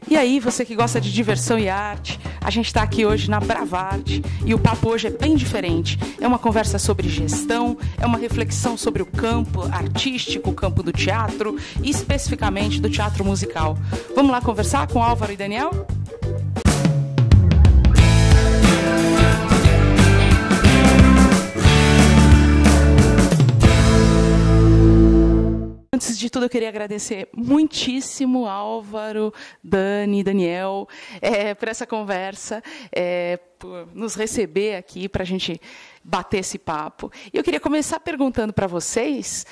E aí, você que gosta de diversão e arte, a gente está aqui hoje na Bravarte e o papo hoje é bem diferente. É uma conversa sobre gestão, é uma reflexão sobre o campo artístico, o campo do teatro e especificamente do teatro musical. Vamos lá conversar com Álvaro e Daniel? Antes de tudo, eu queria agradecer muitíssimo Álvaro, Dani, Daniel, por essa conversa, por nos receber aqui para a gente bater esse papo. E eu queria começar perguntando para vocês,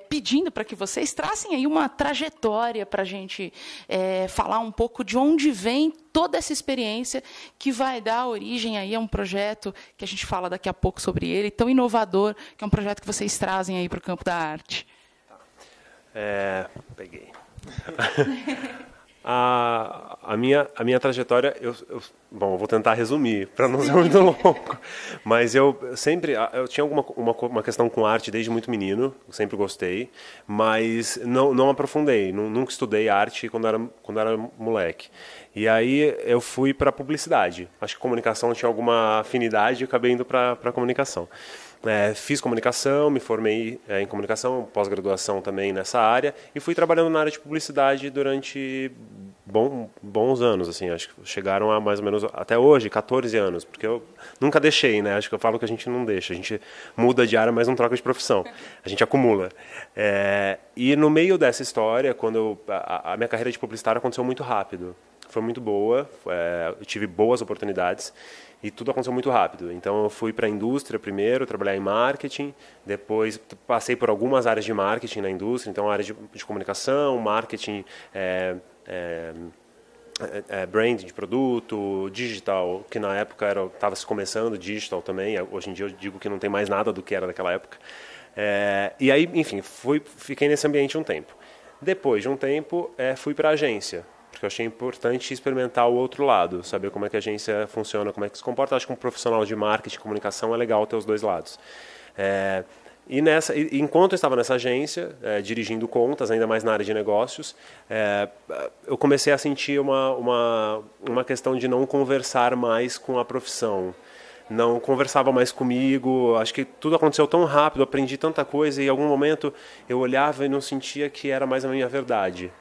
pedindo para que vocês tracem aí uma trajetória para a gente falar um pouco de onde vem toda essa experiência que vai dar origem aí a um projeto que a gente fala daqui a pouco sobre ele, tão inovador, que é um projeto que vocês trazem aí para o campo da arte. Peguei. A minha trajetória, eu vou tentar resumir, para não ser muito longo. Mas eu tinha uma questão com arte desde muito menino, sempre gostei, mas não aprofundei, nunca estudei arte quando era moleque. E aí eu fui para publicidade. Acho que comunicação tinha alguma afinidade e acabei indo para comunicação. Fiz comunicação, me formei em comunicação, pós-graduação também nessa área e fui trabalhando na área de publicidade durante bons anos, assim, acho que chegaram a mais ou menos até hoje, 14 anos, porque eu nunca deixei, né? Acho que eu falo que a gente não deixa, a gente muda de área, mas não troca de profissão, a gente acumula. E no meio dessa história, quando a minha carreira de publicitário aconteceu muito rápido, foi muito boa, eu tive boas oportunidades. E tudo aconteceu muito rápido. Então, eu fui para a indústria primeiro, trabalhar em marketing. Depois, passei por algumas áreas de marketing na indústria. Então, área de comunicação, marketing, brand de produto, digital, que na época estava se começando, digital também. Hoje em dia, eu digo que não tem mais nada do que era naquela época. E aí, enfim, fiquei nesse ambiente um tempo. Depois de um tempo, fui para a agência. Porque eu achei importante experimentar o outro lado, saber como é que a agência funciona, como é que se comporta. Acho que um profissional de marketing e comunicação é legal ter os dois lados. Enquanto eu estava nessa agência, dirigindo contas, ainda mais na área de negócios, eu comecei a sentir uma questão de não conversar mais com a profissão. Não conversava mais comigo, acho que tudo aconteceu tão rápido, aprendi tanta coisa e em algum momento eu olhava e não sentia que era mais a minha verdade.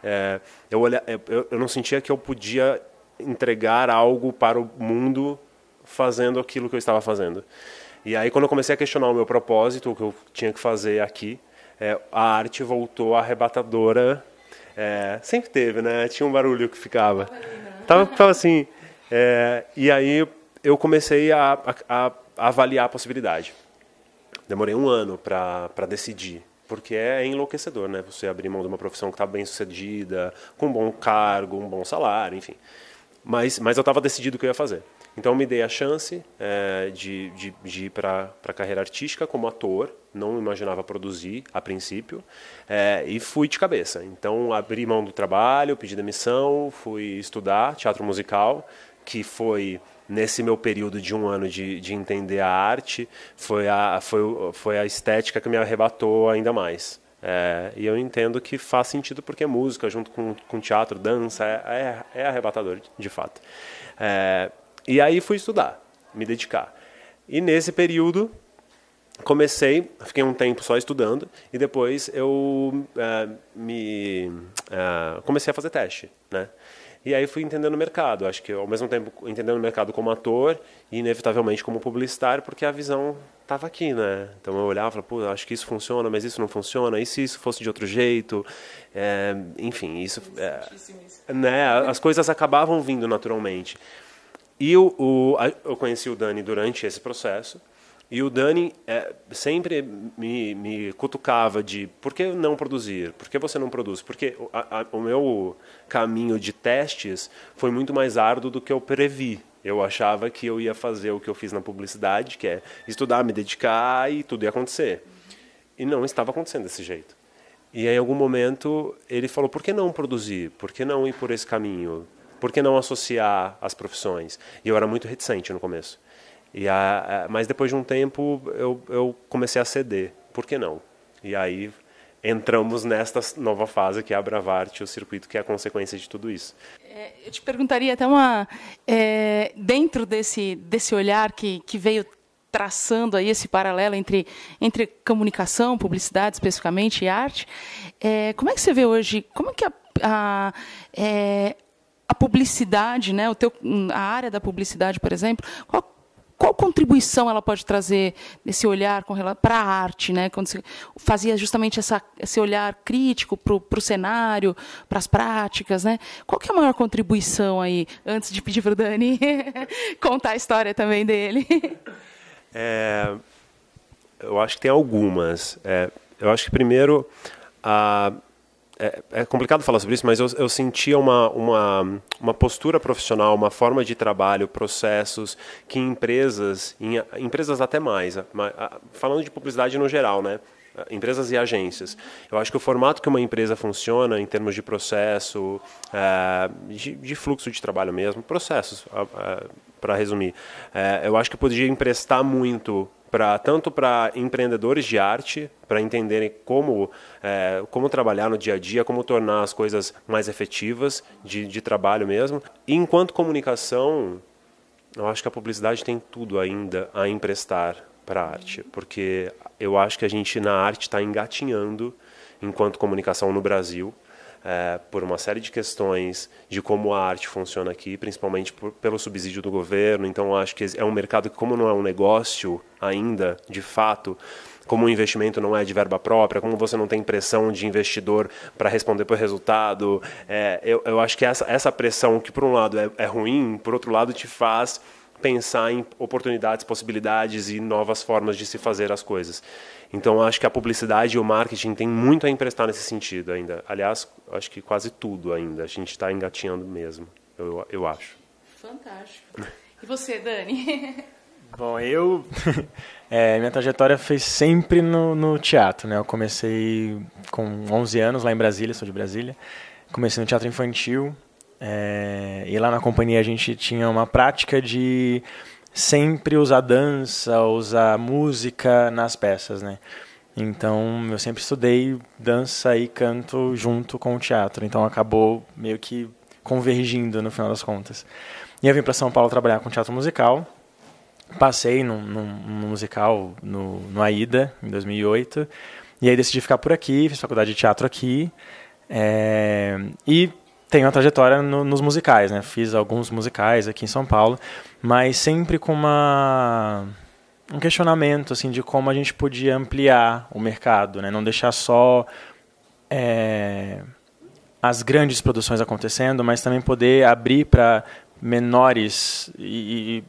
Eu não sentia que eu podia entregar algo para o mundo fazendo aquilo que eu estava fazendo. E aí quando eu comecei a questionar o meu propósito, o que eu tinha que fazer aqui, a arte voltou arrebatadora. Sempre teve, né? Tinha um barulho que ficava. Tava assim. E aí eu comecei a avaliar a possibilidade. Demorei 1 ano para decidir, porque é enlouquecedor, né? Você abrir mão de uma profissão que está bem sucedida, com um bom cargo, um bom salário, enfim. Mas eu estava decidido o que eu ia fazer. Então eu me dei a chance de ir para a carreira artística como ator, não imaginava produzir a princípio, e fui de cabeça. Então abri mão do trabalho, pedi demissão, fui estudar teatro musical, que foi nesse meu período de 1 ano de entender a arte, foi a estética que me arrebatou ainda mais. E eu entendo que faz sentido porque música, junto com teatro, dança, é arrebatador, de fato. E aí fui estudar, me dedicar. E nesse período, fiquei um tempo só estudando, e depois eu comecei a fazer teste, né? E aí fui entendendo o mercado, acho que ao mesmo tempo entendendo o mercado como ator e inevitavelmente como publicitário, porque a visão estava aqui, né? Então eu olhava e falava, pô, acho que isso funciona, mas isso não funciona, e se isso fosse de outro jeito? Enfim, isso, né? As coisas acabavam vindo naturalmente. E eu conheci o Dani durante esse processo, e o Dani sempre me cutucava de por que não produzir? Por que você não produz? Porque o meu caminho de testes foi muito mais árduo do que eu previ. Eu achava que eu ia fazer o que eu fiz na publicidade, que é estudar, me dedicar e tudo ia acontecer. E não estava acontecendo desse jeito. E aí, em algum momento, ele falou, por que não produzir? Por que não ir por esse caminho? Por que não associar as profissões? E eu era muito reticente no começo. Mas depois de um tempo eu comecei a ceder. Por que não? E aí entramos nesta nova fase que é a Abravart, o circuito que é a consequência de tudo isso. Eu te perguntaria até dentro desse olhar que veio traçando aí esse paralelo entre comunicação, publicidade especificamente e arte, como é que você vê hoje, como é que a publicidade, né, a área da publicidade, por exemplo, qual contribuição ela pode trazer nesse olhar para a arte, né? Quando você fazia justamente esse olhar crítico para o cenário, para as práticas, né? Qual que é a maior contribuição aí, antes de pedir para o Dani contar a história também dele? Eu acho que tem algumas. Eu acho que, primeiro, é complicado falar sobre isso, mas eu sentia uma postura profissional, uma forma de trabalho, processos que empresas até mais, falando de publicidade no geral, né? Empresas e agências. Eu acho que o formato que uma empresa funciona em termos de processo, de fluxo de trabalho mesmo, processos, para resumir, eu acho que podia emprestar muito tanto para empreendedores de arte, para entenderem como trabalhar no dia a dia, como tornar as coisas mais efetivas de trabalho mesmo. E enquanto comunicação, eu acho que a publicidade tem tudo ainda a emprestar para a arte, porque eu acho que a gente na arte está engatinhando enquanto comunicação no Brasil, por uma série de questões de como a arte funciona aqui, principalmente pelo subsídio do governo. Então, acho que é um mercado que, como não é um negócio ainda, de fato, como o investimento não é de verba própria, como você não tem pressão de investidor para responder por resultado, eu acho que essa pressão, que por um lado é ruim, por outro lado te faz pensar em oportunidades, possibilidades e novas formas de se fazer as coisas. Então, acho que a publicidade e o marketing tem muito a emprestar nesse sentido ainda. Aliás, acho que quase tudo ainda. A gente está engatinhando mesmo, eu acho. Fantástico. E você, Dani? Bom, minha trajetória foi sempre no teatro, né? Eu comecei com 11 anos lá em Brasília, sou de Brasília. Comecei no teatro infantil. E lá na companhia a gente tinha uma prática de sempre usar dança, usar música nas peças, né? Então eu sempre estudei dança e canto junto com o teatro, então acabou meio que convergindo no final das contas. E eu vim para São Paulo trabalhar com teatro musical, passei num musical no AIDA em 2008, e aí decidi ficar por aqui, fiz faculdade de teatro aqui, e tenho uma trajetória nos musicais, né? Fiz alguns musicais aqui em São Paulo, mas sempre com um questionamento assim, de como a gente podia ampliar o mercado, né? Não deixar só as grandes produções acontecendo, mas também poder abrir para menores e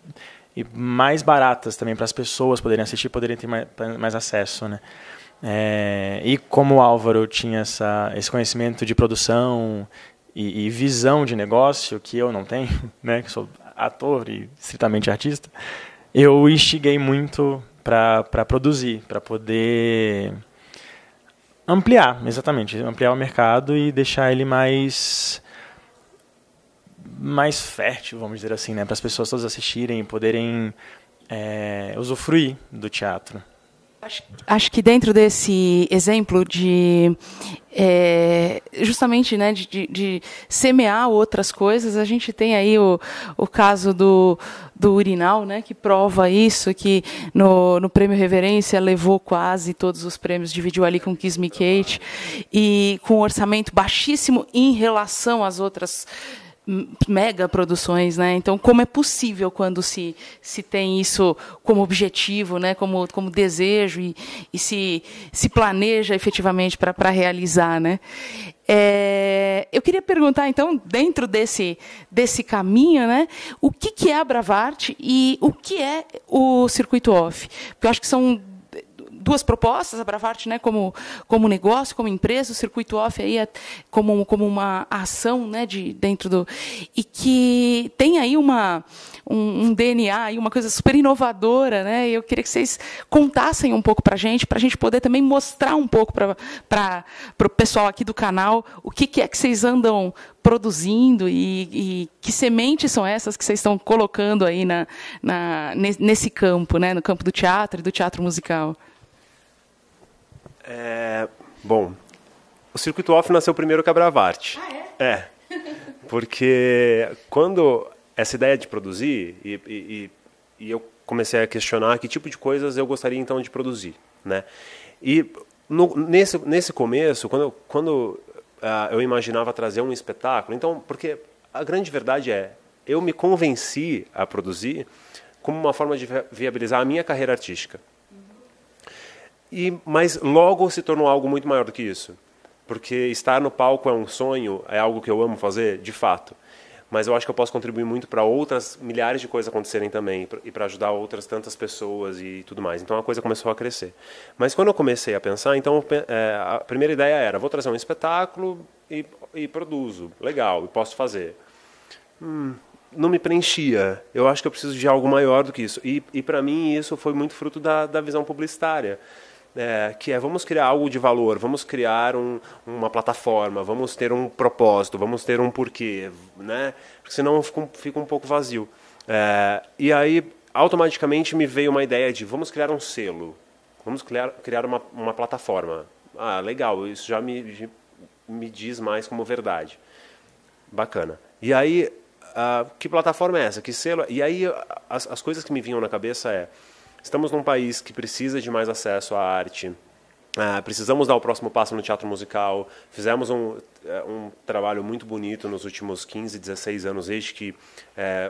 mais baratas também, para as pessoas poderem assistir, poderem ter mais acesso, né? E como o Álvaro tinha esse conhecimento de produção e visão de negócio, que eu não tenho, né, que sou ator e estritamente artista, eu instiguei muito para produzir, para poder ampliar o mercado e deixar ele mais fértil, vamos dizer assim, né, para as pessoas todas assistirem e poderem usufruir do teatro. Acho que dentro desse exemplo de justamente, né, de semear outras coisas, a gente tem aí o caso do Urinal, né, que prova isso, que no Prêmio Reverência levou quase todos os prêmios, dividiu ali com Kiss Me Kate, e com um orçamento baixíssimo em relação às outras mega produções, né? Então, como é possível quando se tem isso como objetivo, né? Como desejo e se planeja efetivamente para realizar, né? Eu queria perguntar, então, dentro desse caminho, né? O que é a Abravart e o que é o Circuito Off? Porque eu acho que são duas propostas, a Abravart, né, como negócio, como empresa, o Circuito Off aí como uma ação, né, dentro do... E que tem aí um DNA, aí uma coisa super inovadora, né? E eu queria que vocês contassem um pouco para a gente poder também mostrar um pouco para o pessoal aqui do canal o que é que vocês andam produzindo e que sementes são essas que vocês estão colocando aí nesse campo, né, no campo do teatro e do teatro musical. Bom, O circuito off nasceu primeiro que a Bravarte. É. Porque quando essa ideia de produzir, e eu comecei a questionar que tipo de coisas eu gostaria então de produzir, né? E nesse começo, quando eu imaginava trazer um espetáculo, então, porque a grande verdade eu me convenci a produzir como uma forma de viabilizar a minha carreira artística. Mas logo se tornou algo muito maior do que isso. Porque estar no palco é um sonho, é algo que eu amo fazer, de fato. Mas eu acho que eu posso contribuir muito para outras milhares de coisas acontecerem também, e para ajudar outras tantas pessoas e tudo mais. Então a coisa começou a crescer. Mas quando eu comecei a pensar, então a primeira ideia era, vou trazer um espetáculo e produzo. Legal, e posso fazer. Não me preenchia. Eu acho que eu preciso de algo maior do que isso. E para mim isso foi muito fruto da visão publicitária. Que vamos criar algo de valor, vamos criar uma plataforma, vamos ter um propósito, vamos ter um porquê, né? Porque senão fica um pouco vazio. E aí, automaticamente, me veio uma ideia de vamos criar um selo, vamos criar uma plataforma. Ah, legal, isso já me diz mais como verdade. Bacana. E aí, que plataforma é essa? Que selo? E aí, as coisas que me vinham na cabeça estamos num país que precisa de mais acesso à arte. Precisamos dar o próximo passo no teatro musical. Fizemos um trabalho muito bonito nos últimos 15, 16 anos, desde que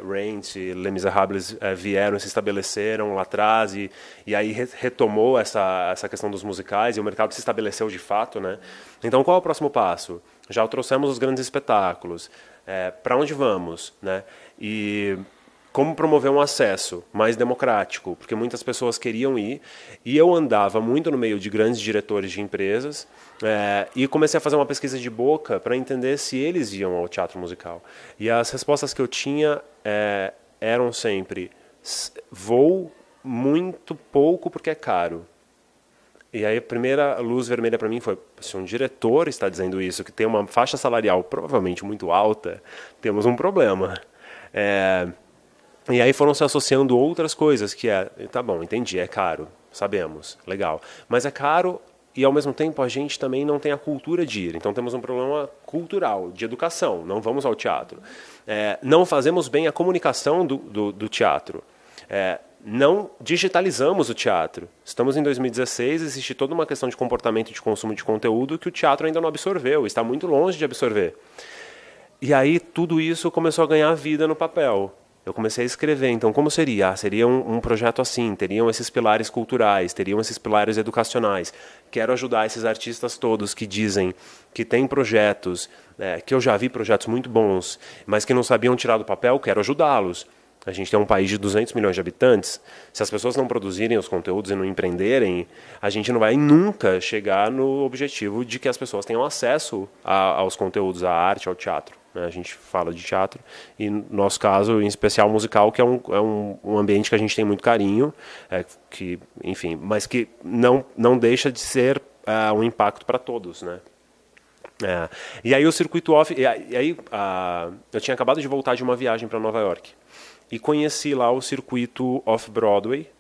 Rent e Les Miserables vieram e se estabeleceram lá atrás. E aí retomou essa questão dos musicais e o mercado se estabeleceu de fato, né? Então, qual é o próximo passo? Já trouxemos os grandes espetáculos. Para onde vamos, né? E como promover um acesso mais democrático, porque muitas pessoas queriam ir, e eu andava muito no meio de grandes diretores de empresas, e comecei a fazer uma pesquisa de boca para entender se eles iam ao teatro musical. E as respostas que eu tinha eram sempre, vou muito pouco porque é caro. E aí a primeira luz vermelha para mim foi, se um diretor está dizendo isso, que tem uma faixa salarial provavelmente muito alta, temos um problema. E aí foram se associando outras coisas, que tá bom, entendi, é caro, sabemos, legal. Mas é caro e, ao mesmo tempo, a gente também não tem a cultura de ir. Então, temos um problema cultural, de educação, não vamos ao teatro. Não fazemos bem a comunicação do teatro. Não digitalizamos o teatro. Estamos em 2016, existe toda uma questão de comportamento de consumo de conteúdo que o teatro ainda não absorveu, está muito longe de absorver. E aí, tudo isso começou a ganhar vida no papel. Eu comecei a escrever, então como seria? Seria um projeto assim, teriam esses pilares culturais, teriam esses pilares educacionais. Quero ajudar esses artistas todos que dizem que têm projetos, que eu já vi projetos muito bons, mas que não sabiam tirar do papel, quero ajudá-los. A gente tem um país de 200 milhões de habitantes, se as pessoas não produzirem os conteúdos e não empreenderem, a gente não vai nunca chegar no objetivo de que as pessoas tenham acesso aos conteúdos, à arte, ao teatro. A gente fala de teatro e, no nosso caso, em especial musical, que é um ambiente que a gente tem muito carinho, que, enfim, mas que não deixa de ser um impacto para todos, né? E aí o circuito off, eu tinha acabado de voltar de uma viagem para Nova York e conheci lá o circuito off-Broadway,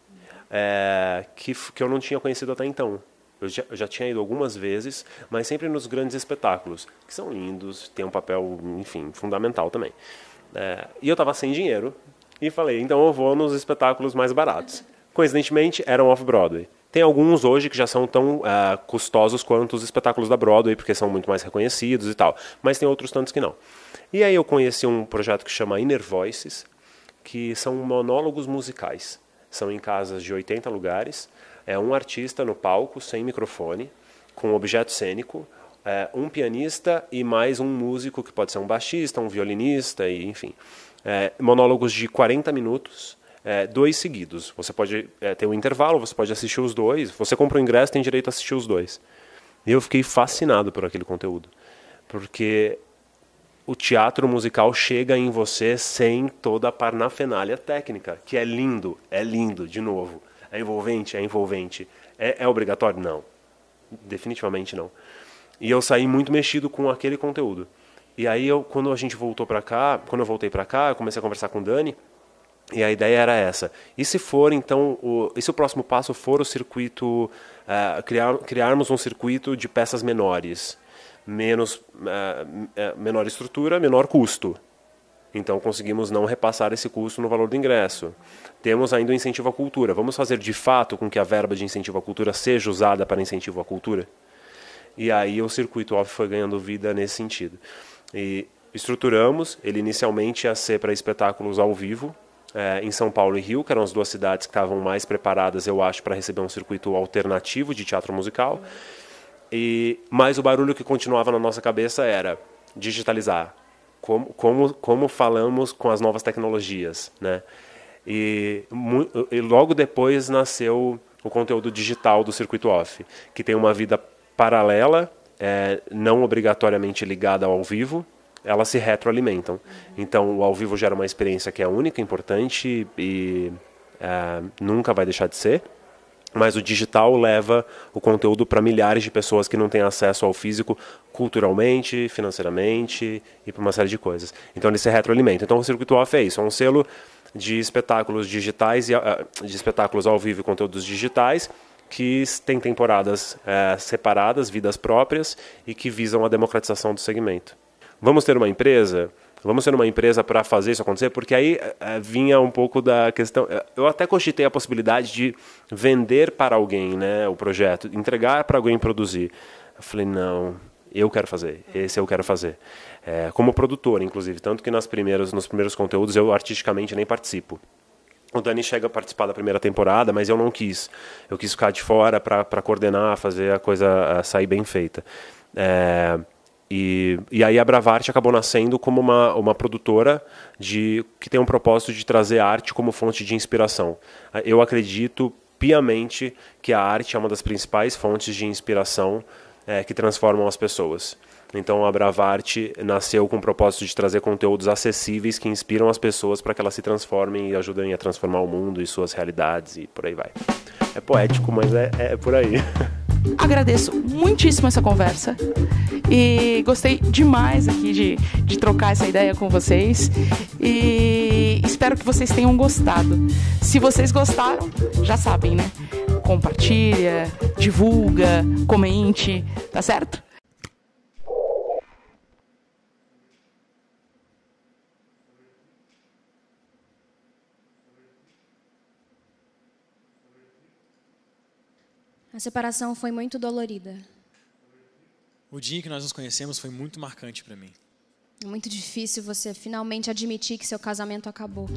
que eu não tinha conhecido até então. Eu já tinha ido algumas vezes, mas sempre nos grandes espetáculos, que são lindos, tem um papel, enfim, fundamental também. E eu estava sem dinheiro e falei, então eu vou nos espetáculos mais baratos. Coincidentemente, eram off-Broadway. Tem alguns hoje que já são tão custosos quanto os espetáculos da Broadway, porque são muito mais reconhecidos e tal, mas tem outros tantos que não. E aí eu conheci um projeto que chama Inner Voices, que são monólogos musicais. São em casas de 80 lugares, um artista no palco, sem microfone, com um objeto cênico, um pianista e mais um músico, que pode ser um baixista, um violinista, e, enfim. Monólogos de 40 minutos, 2 seguidos. Você pode ter um intervalo, você pode assistir os 2. Você compra o ingresso, tem direito a assistir os 2. E eu fiquei fascinado por aquele conteúdo. Porque o teatro musical chega em você sem toda a parafernália técnica, que é lindo, de novo. É envolvente? É envolvente. É obrigatório? Não. Definitivamente não. E eu saí muito mexido com aquele conteúdo. E aí, quando a gente voltou para cá, quando eu voltei para cá, eu comecei a conversar com o Dani, e a ideia era essa. E se for, então, se o próximo passo for o circuito, criarmos um circuito de peças menores, menor estrutura, menor custo. Então, conseguimos não repassar esse custo no valor do ingresso. Temos ainda o incentivo à cultura. Vamos fazer de fato com que a verba de incentivo à cultura seja usada para incentivo à cultura? E aí o circuito off foi ganhando vida nesse sentido. E estruturamos, ele inicialmente ia ser para espetáculos ao vivo, em São Paulo e Rio, que eram as duas cidades que estavam mais preparadas, eu acho, para receber um circuito alternativo de teatro musical. Mas o barulho que continuava na nossa cabeça era digitalizar. Como falamos com as novas tecnologias, né? E logo depois nasceu o conteúdo digital do Circuito Off, que tem uma vida paralela, não obrigatoriamente ligada ao vivo, elas se retroalimentam. Então, o ao vivo gera uma experiência que é única, importante e nunca vai deixar de ser. Mas o digital leva o conteúdo para milhares de pessoas que não têm acesso ao físico culturalmente, financeiramente e para uma série de coisas. Então ele se retroalimenta. Então o Circuito Off é isso, é um selo de espetáculos digitais, de espetáculos ao vivo e conteúdos digitais que tem temporadas separadas, vidas próprias e que visam a democratização do segmento. Vamos ter uma empresa? Vamos ser uma empresa para fazer isso acontecer? Porque aí vinha um pouco da questão... Eu até cogitei a possibilidade de vender para alguém, né, o projeto, entregar para alguém produzir. Eu falei, não, eu quero fazer, esse eu quero fazer. Como produtor, inclusive, tanto que nos primeiros conteúdos eu artisticamente nem participo. O Dani chega a participar da primeira temporada, mas eu não quis. Eu quis ficar de fora para coordenar, fazer a coisa sair bem feita. E aí a Bravarte acabou nascendo como uma produtora que tem um propósito de trazer arte como fonte de inspiração. Eu acredito piamente que a arte é uma das principais fontes de inspiração que transformam as pessoas. Então a Bravarte nasceu com o propósito de trazer conteúdos acessíveis que inspiram as pessoas para que elas se transformem e ajudem a transformar o mundo e suas realidades e por aí vai. É poético, mas é por aí. Agradeço muitíssimo essa conversa e gostei demais aqui de trocar essa ideia com vocês e espero que vocês tenham gostado. Se vocês gostaram, já sabem, né? Compartilha, divulga, comente, tá certo? A separação foi muito dolorida. O dia em que nós nos conhecemos foi muito marcante para mim. É muito difícil você finalmente admitir que seu casamento acabou.